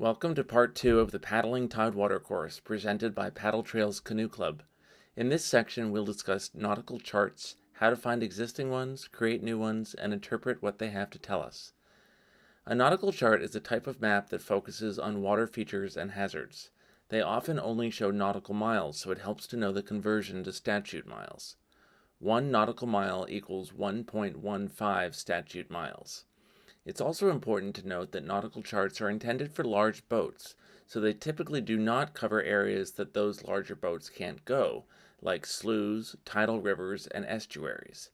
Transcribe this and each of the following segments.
Welcome to part 2 of the Paddling Tidewater course presented by Paddle Trails Canoe Club. In this section, we'll discuss nautical charts, how to find existing ones, create new ones, and interpret what they have to tell us. A nautical chart is a type of map that focuses on water features and hazards. They often only show nautical miles, so it helps to know the conversion to statute miles. 1 nautical mile equals 1.15 statute miles. It's also important to note that nautical charts are intended for large boats, so they typically do not cover areas that those larger boats can't go, like sloughs, tidal rivers, and estuaries.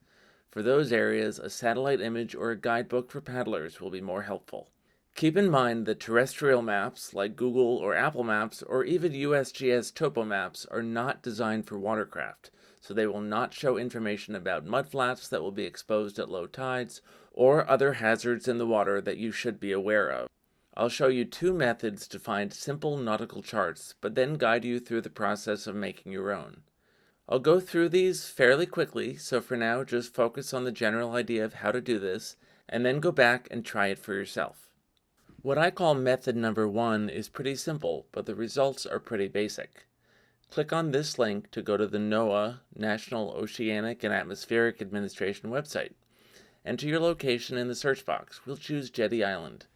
For those areas, a satellite image or a guidebook for paddlers will be more helpful. Keep in mind that terrestrial maps like Google or Apple Maps or even USGS topo maps are not designed for watercraft, so they will not show information about mudflats that will be exposed at low tides or other hazards in the water that you should be aware of. I'll show you 2 methods to find simple nautical charts, but then guide you through the process of making your own. I'll go through these fairly quickly, so for now just focus on the general idea of how to do this, and then go back and try it for yourself. What I call method number 1 is pretty simple, but the results are pretty basic. Click on this link to go to the NOAA, National Oceanic and Atmospheric Administration website. Enter your location in the search box. We'll choose Jetty Island.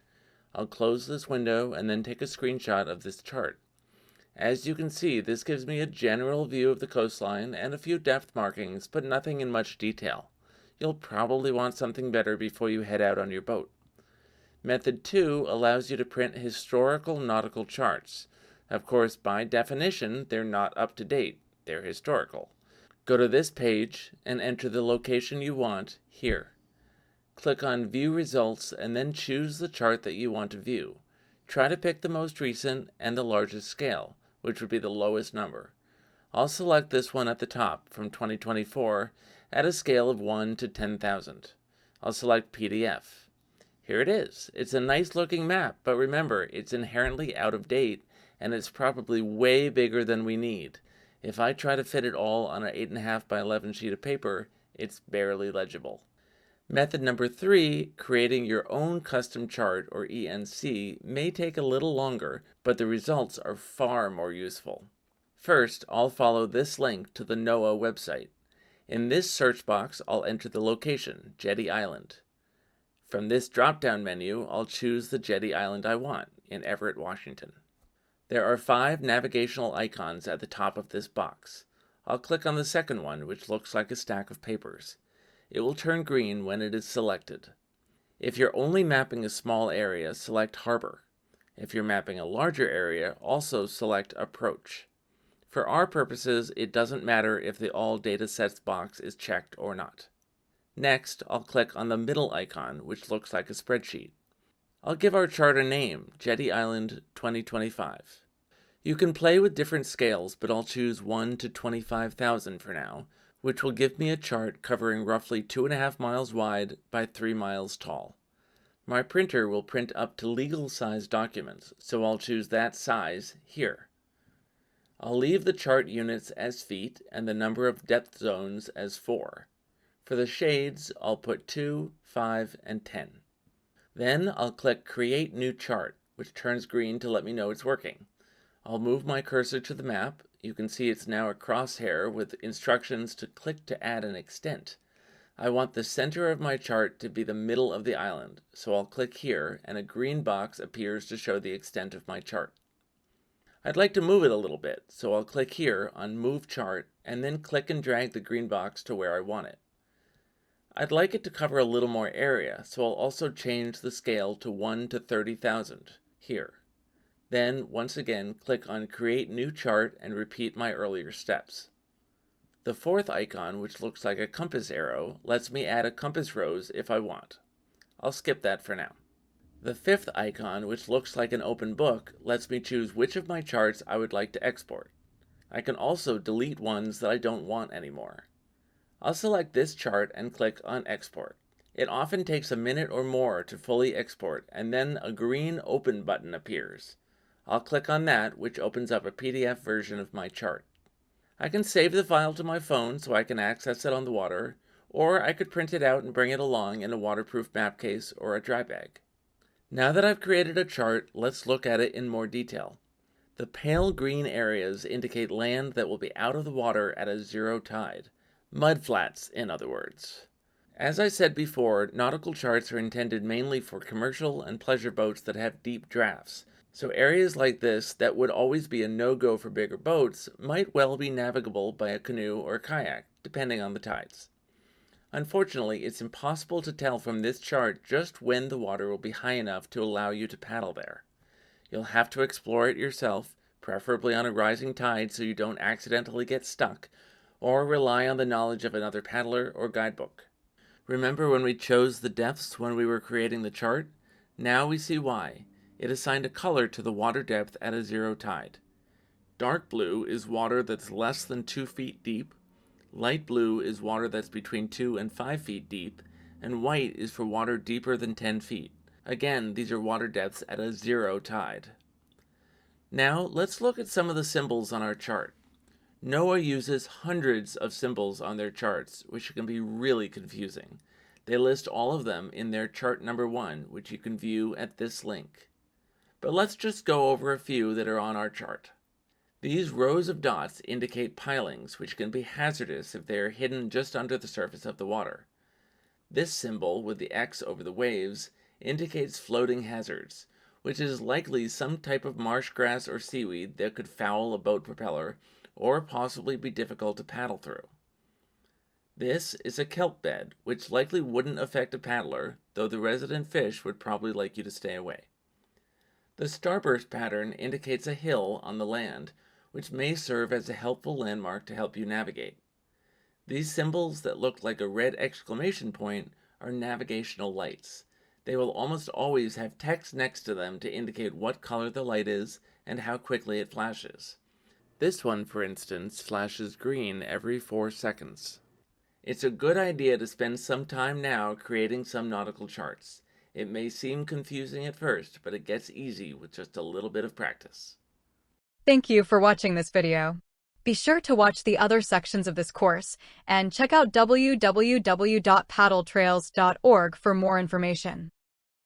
I'll close this window and then take a screenshot of this chart. As you can see, this gives me a general view of the coastline and a few depth markings, but nothing in much detail. You'll probably want something better before you head out on your boat. Method 2 allows you to print historical nautical charts. Of course, by definition, they're not up to date. They're historical. Go to this page and enter the location you want here. Click on View Results and then choose the chart that you want to view. Try to pick the most recent and the largest scale, which would be the lowest number. I'll select this one at the top from 2024 at a scale of 1 to 10,000. I'll select PDF. Here it is. It's a nice looking map, but remember, it's inherently out of date and it's probably way bigger than we need. If I try to fit it all on an 8.5 by 11 sheet of paper, it's barely legible. Method number 3, creating your own custom chart or ENC, may take a little longer, but the results are far more useful. First, I'll follow this link to the NOAA website. In this search box, I'll enter the location, Jetty Island. From this drop-down menu, I'll choose the Jetty Island I want, in Everett, Washington. There are 5 navigational icons at the top of this box. I'll click on the second one, which looks like a stack of papers. It will turn green when it is selected. If you're only mapping a small area, select Harbor. If you're mapping a larger area, also select Approach. For our purposes, it doesn't matter if the All Datasets box is checked or not. Next, I'll click on the middle icon, which looks like a spreadsheet. I'll give our chart a name, Jetty Island 2025. You can play with different scales, but I'll choose 1 to 25,000 for now, which will give me a chart covering roughly 2.5 miles wide by 3 miles tall. My printer will print up to legal-size documents, so I'll choose that size here. I'll leave the chart units as feet and the number of depth zones as 4. For the shades, I'll put 2, 5, and 10. Then I'll click Create New Chart, which turns green to let me know it's working. I'll move my cursor to the map. You can see it's now a crosshair with instructions to click to add an extent. I want the center of my chart to be the middle of the island, so I'll click here and a green box appears to show the extent of my chart. I'd like to move it a little bit, so I'll click here on Move Chart and then click and drag the green box to where I want it. I'd like it to cover a little more area, so I'll also change the scale to 1 to 30,000 here. Then, once again, click on Create New Chart and repeat my earlier steps. The fourth icon, which looks like a compass arrow, lets me add a compass rose if I want. I'll skip that for now. The fifth icon, which looks like an open book, lets me choose which of my charts I would like to export. I can also delete ones that I don't want anymore. I'll select this chart and click on Export. It often takes a minute or more to fully export, and then a green Open button appears. I'll click on that, which opens up a PDF version of my chart. I can save the file to my phone so I can access it on the water, or I could print it out and bring it along in a waterproof map case or a dry bag. Now that I've created a chart, let's look at it in more detail. The pale green areas indicate land that will be out of the water at a zero tide. Mudflats, in other words. As I said before, nautical charts are intended mainly for commercial and pleasure boats that have deep drafts. So areas like this that would always be a no-go for bigger boats might well be navigable by a canoe or kayak, depending on the tides. Unfortunately, it's impossible to tell from this chart just when the water will be high enough to allow you to paddle there. You'll have to explore it yourself, preferably on a rising tide so you don't accidentally get stuck, or rely on the knowledge of another paddler or guidebook. Remember when we chose the depths when we were creating the chart? Now we see why. It assigned a color to the water depth at a zero tide. Dark blue is water that's less than 2 feet deep, light blue is water that's between 2 and 5 feet deep, and white is for water deeper than 10 feet. Again, these are water depths at a zero tide. Now, let's look at some of the symbols on our chart. NOAA uses hundreds of symbols on their charts, which can be really confusing. They list all of them in their chart number 1, which you can view at this link. But let's just go over a few that are on our chart. These rows of dots indicate pilings, which can be hazardous if they are hidden just under the surface of the water. This symbol, with the X over the waves, indicates floating hazards, which is likely some type of marsh grass or seaweed that could foul a boat propeller or possibly be difficult to paddle through. This is a kelp bed, which likely wouldn't affect a paddler, though the resident fish would probably like you to stay away. The starburst pattern indicates a hill on the land, which may serve as a helpful landmark to help you navigate. These symbols that look like a red exclamation point are navigational lights. They will almost always have text next to them to indicate what color the light is and how quickly it flashes. This one, for instance, flashes green every 4 seconds. It's a good idea to spend some time now creating some nautical charts. It may seem confusing at first, but it gets easy with just a little bit of practice. Thank you for watching this video. Be sure to watch the other sections of this course and check out www.paddletrails.org for more information.